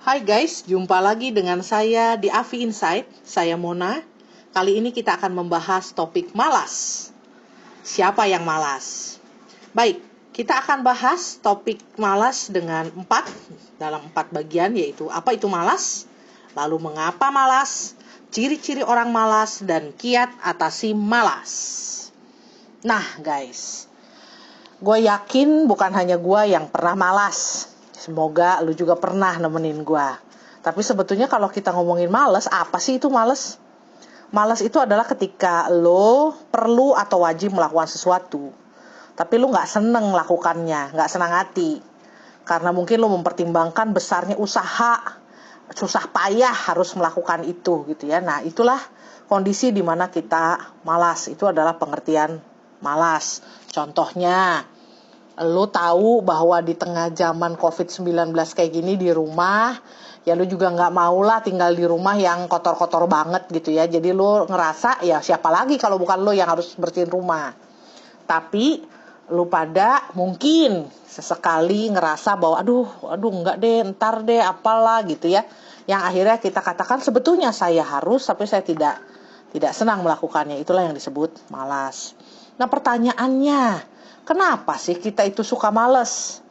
Hai guys, jumpa lagi dengan saya di Avi Insight. Saya Mona. Kali ini kita akan membahas topik malas. Siapa yang malas? Baik, kita akan bahas topik malas dalam empat bagian, yaitu apa itu malas, lalu mengapa malas, ciri-ciri orang malas, dan kiat atasi malas. Nah guys, gue yakin bukan hanya gue yang pernah malas. Semoga lu juga pernah nemenin gue. Tapi sebetulnya kalau kita ngomongin males, apa sih itu males? Males itu adalah ketika lo perlu atau wajib melakukan sesuatu, tapi lo gak seneng melakukannya, gak senang hati. Karena mungkin lo mempertimbangkan besarnya usaha, susah payah harus melakukan itu gitu ya. Nah itulah kondisi dimana kita malas. Itu adalah pengertian malas. Contohnya, lu tahu bahwa di tengah zaman COVID-19 kayak gini di rumah, ya lu juga gak maulah tinggal di rumah yang kotor-kotor banget gitu ya. Jadi lu ngerasa ya siapa lagi kalau bukan lu yang harus bersihin rumah. Tapi lu pada mungkin sesekali ngerasa bahwa aduh enggak deh, ntar deh, apalah gitu ya. Yang akhirnya kita katakan sebetulnya saya harus, tapi saya tidak senang melakukannya. Itulah yang disebut malas. Nah pertanyaannya, kenapa sih kita itu suka males?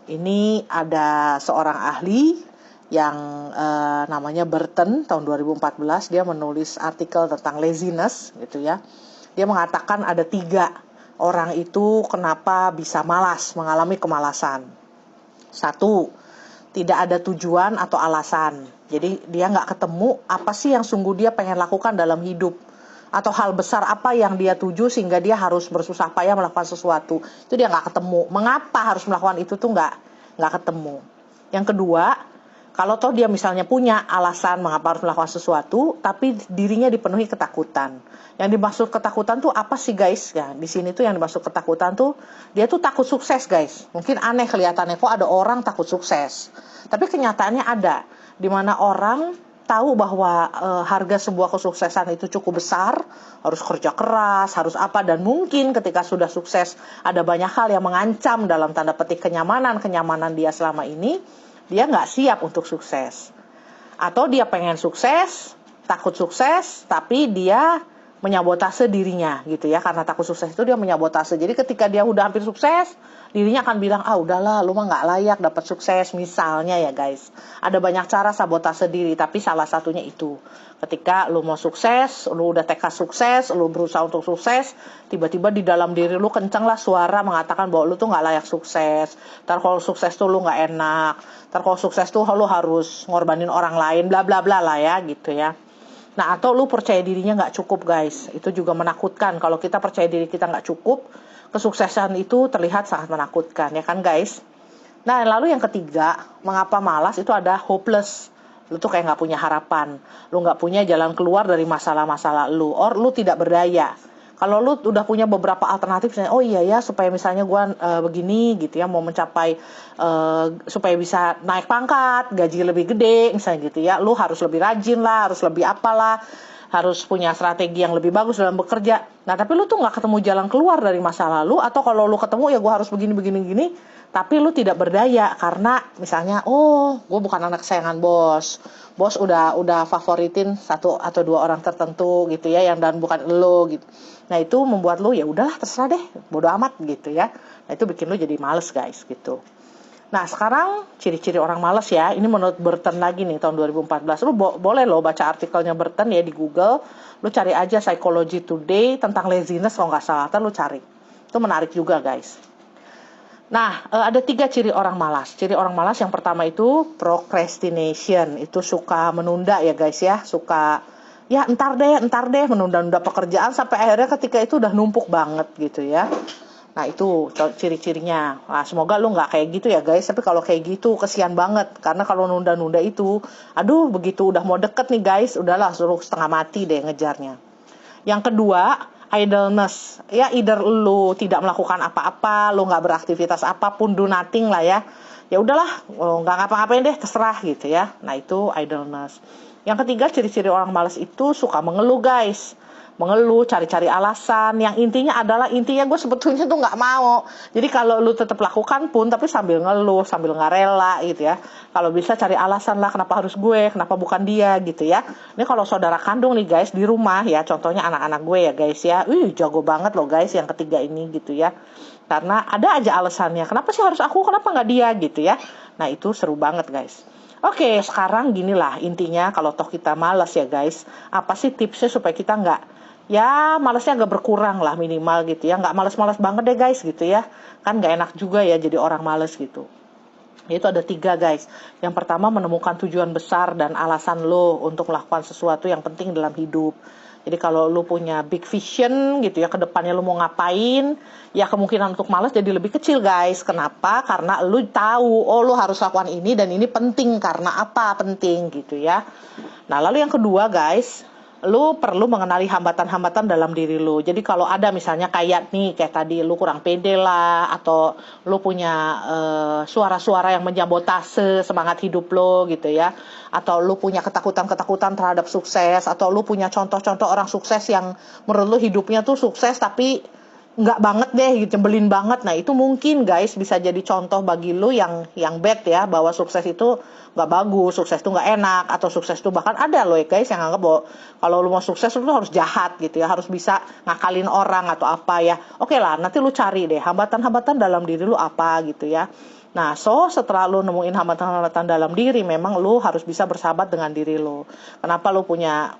Ini ada seorang ahli yang namanya Burton, tahun 2014. Dia menulis artikel tentang laziness gitu ya. Dia mengatakan ada 3 orang itu kenapa bisa malas, mengalami kemalasan. 1, tidak ada tujuan atau alasan. Jadi dia gak ketemu apa sih yang sungguh dia pengen lakukan dalam hidup, atau hal besar apa yang dia tuju sehingga dia harus bersusah payah melakukan sesuatu. Itu dia gak ketemu. Mengapa harus melakukan itu tuh gak ketemu. Yang kedua, kalau toh dia misalnya punya alasan mengapa harus melakukan sesuatu, tapi dirinya dipenuhi ketakutan. Yang dimaksud ketakutan tuh apa sih guys? Ya, di sini tuh yang dimaksud ketakutan tuh dia tuh takut sukses guys. Mungkin aneh kelihatannya, kok ada orang takut sukses. Tapi kenyataannya ada, di mana orang tahu bahwa harga sebuah kesuksesan itu cukup besar, harus kerja keras, harus apa, dan mungkin ketika sudah sukses ada banyak hal yang mengancam dalam tanda petik kenyamanan dia selama ini. Dia nggak siap untuk sukses, atau dia pengen sukses, takut sukses, tapi dia menyabotase dirinya gitu ya. Karena takut sukses itu dia menyabotase. Jadi ketika dia udah hampir sukses, dirinya akan bilang, udahlah, lu mah nggak layak dapat sukses misalnya ya guys. Ada banyak cara sabotase diri, tapi salah satunya itu. Ketika lu mau sukses, lu udah tekad sukses, lu berusaha untuk sukses, tiba-tiba di dalam diri lu kenceng lah suara mengatakan bahwa lu tuh nggak layak sukses. Ntar kalau sukses tuh lu nggak enak. Ntar kalau sukses tuh lu harus ngorbanin orang lain, bla bla bla lah ya gitu ya. Nah, atau lu percaya dirinya nggak cukup guys. Itu juga menakutkan. Kalau kita percaya diri kita nggak cukup, kesuksesan itu terlihat sangat menakutkan ya kan guys. Nah lalu yang ketiga, mengapa malas, itu ada hopeless. Lu tuh kayak gak punya harapan, lu gak punya jalan keluar dari masalah-masalah lu, or lu tidak berdaya. Kalau lu udah punya beberapa alternatif, misalnya, oh iya ya, supaya misalnya gue begini gitu ya, mau mencapai supaya bisa naik pangkat, gaji lebih gede misalnya gitu ya, lu harus lebih rajin lah, harus lebih apalah, harus punya strategi yang lebih bagus dalam bekerja. Nah tapi lu tuh gak ketemu jalan keluar dari masa lalu, atau kalau lu ketemu ya gue harus begini, tapi lu tidak berdaya karena misalnya, gue bukan anak kesayangan bos udah favoritin 1 atau 2 orang tertentu gitu ya, yang dan bukan lo gitu. Nah itu membuat lu ya udahlah terserah deh, bodo amat gitu ya. Nah itu bikin lu jadi males guys gitu. Nah sekarang ciri-ciri orang malas ya, ini menurut Burton lagi nih tahun 2014. Lu boleh lo baca artikelnya Burton ya di Google. Lu cari aja Psychology Today tentang laziness kalau nggak salah, lu cari. Itu menarik juga guys. Nah ada 3 ciri orang malas. Ciri orang malas yang pertama itu procrastination. Itu suka menunda ya guys ya, suka ya entar deh menunda-nunda pekerjaan sampai akhirnya ketika itu udah numpuk banget gitu ya. Nah itu ciri-cirinya. Nah semoga lu gak kayak gitu ya guys. Tapi kalau kayak gitu kesian banget. Karena kalau nunda-nunda itu, begitu udah mau deket nih guys, udahlah suruh setengah mati deh ngejarnya. Yang kedua, idleness. Ya either lu tidak melakukan apa-apa, lu gak beraktivitas apapun, do nothing lah ya. Ya udahlah, gak ngapa-ngapain deh, terserah gitu ya. Nah itu idleness. Yang ketiga, ciri-ciri orang malas itu suka mengeluh guys. mengeluh, cari-cari alasan. Yang intinya gue sebetulnya tuh nggak mau. Jadi kalau lu tetap lakukan pun, tapi sambil ngeluh, sambil nggak rela gitu ya. Kalau bisa cari alasan lah, kenapa harus gue, kenapa bukan dia gitu ya. Ini kalau saudara kandung nih guys di rumah ya, contohnya anak-anak gue ya guys ya. Jago banget loh guys yang ketiga ini gitu ya. Karena ada aja alasannya, kenapa sih harus aku, kenapa nggak dia gitu ya. Nah itu seru banget guys. Oke, sekarang gini lah intinya kalau toh kita malas ya guys. Apa sih tipsnya supaya kita nggak, ya malasnya agak berkurang lah minimal gitu ya. Nggak malas-malas banget deh guys gitu ya. Kan nggak enak juga ya jadi orang malas gitu. Itu ada 3 guys. Yang pertama menemukan tujuan besar dan alasan lo untuk melakukan sesuatu yang penting dalam hidup. Jadi kalau lo punya big vision gitu ya, ke depannya lo mau ngapain, ya kemungkinan untuk malas jadi lebih kecil guys. Kenapa? Karena lo tahu, oh lo harus lakukan ini dan ini penting karena apa penting gitu ya. Nah lalu yang kedua guys, lu perlu mengenali hambatan-hambatan dalam diri lu. Jadi kalau ada misalnya kayak tadi lu kurang pede lah, atau lu punya suara-suara yang menjabotase semangat hidup lu gitu ya, atau lu punya ketakutan-ketakutan terhadap sukses, atau lu punya contoh-contoh orang sukses yang menurut lu hidupnya tuh sukses tapi nggak banget deh gitu, nyebelin banget. Nah itu mungkin guys bisa jadi contoh bagi lu yang bad ya, bahwa sukses itu nggak bagus, sukses itu nggak enak, atau sukses itu bahkan ada loh ya guys yang anggap bahwa kalau lu mau sukses lu harus jahat gitu ya, harus bisa ngakalin orang atau apa ya. Oke lah, nanti lu cari deh hambatan-hambatan dalam diri lu apa gitu ya. Nah, setelah lu nemuin hambatan-hambatan dalam diri, memang lu harus bisa bersahabat dengan diri lu. Kenapa lu punya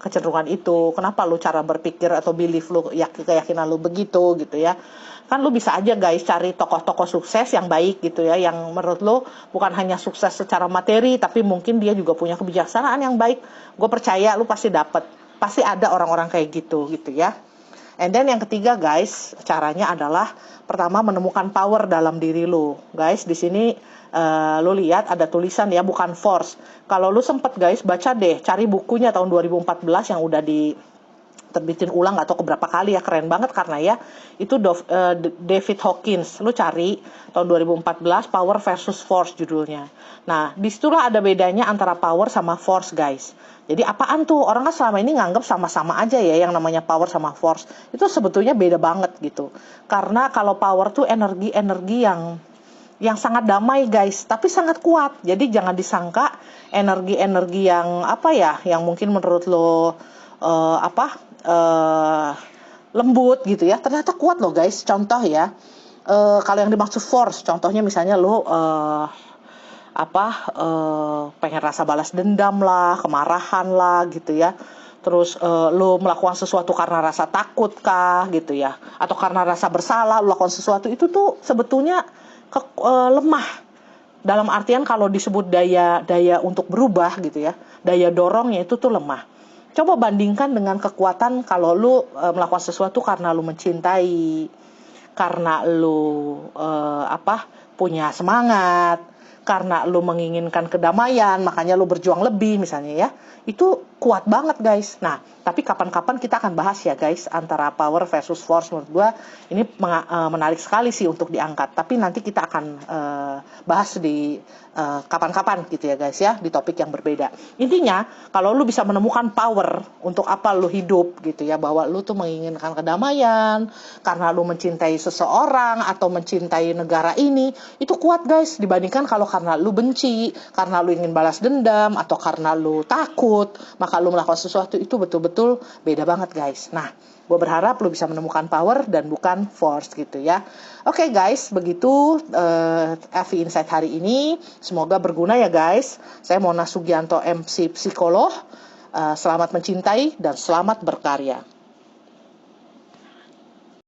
kecenderungan itu? Kenapa lu cara berpikir atau belief lu, keyakinan lu begitu gitu ya? Kan lu bisa aja guys cari tokoh-tokoh sukses yang baik gitu ya, yang menurut lu bukan hanya sukses secara materi, tapi mungkin dia juga punya kebijaksanaan yang baik. Gue percaya lu pasti pasti ada orang-orang kayak gitu ya. And then yang ketiga guys, caranya adalah pertama menemukan power dalam diri lu. Guys, di sini lu lihat ada tulisan ya, bukan force. Kalau lu sempet guys baca deh, cari bukunya tahun 2014 yang udah terbitin ulang atau keberapa kali ya, keren banget karena ya itu David Hawkins. Lu cari tahun 2014 Power versus Force judulnya. Nah, disitulah ada bedanya antara power sama force guys. Jadi apaan tuh? Orang kan selama ini nganggap sama-sama aja ya yang namanya power sama force. Itu sebetulnya beda banget gitu. Karena kalau power tuh energi yang sangat damai guys, tapi sangat kuat. Jadi jangan disangka energi-energi yang yang mungkin menurut lo lembut gitu ya, ternyata kuat loh guys. Contoh ya, kalau yang dimaksud force, contohnya misalnya lo pengen rasa balas dendam lah, kemarahan lah gitu ya. Terus lo melakukan sesuatu karena rasa takut kah gitu ya, atau karena rasa bersalah lo lakukan sesuatu, itu tuh sebetulnya lemah. Dalam artian kalau disebut daya untuk berubah gitu ya, daya dorongnya itu tuh lemah. Coba bandingkan dengan kekuatan kalau lu melakukan sesuatu karena lu mencintai, karena lu punya semangat, karena lu menginginkan kedamaian, makanya lu berjuang lebih misalnya ya. Itu kuat banget guys. Nah, tapi kapan-kapan kita akan bahas ya guys, antara power versus force. Menurut gue ini menarik sekali sih untuk diangkat. Tapi nanti kita akan bahas di kapan-kapan gitu ya guys ya, di topik yang berbeda. Intinya, kalau lu bisa menemukan power untuk apa lu hidup gitu ya, bahwa lu tuh menginginkan kedamaian, karena lu mencintai seseorang atau mencintai negara ini, itu kuat guys, dibandingkan kalau karena lu benci, karena lu ingin balas dendam, atau karena lu takut, maka lu melakukan sesuatu. Itu betul-betul beda banget guys. Nah, gue berharap lu bisa menemukan power dan bukan force gitu ya. Oke guys, begitu FI Insight hari ini. Semoga berguna ya guys. Saya Mona Sugianto, MC Psikolog. Selamat mencintai dan selamat berkarya.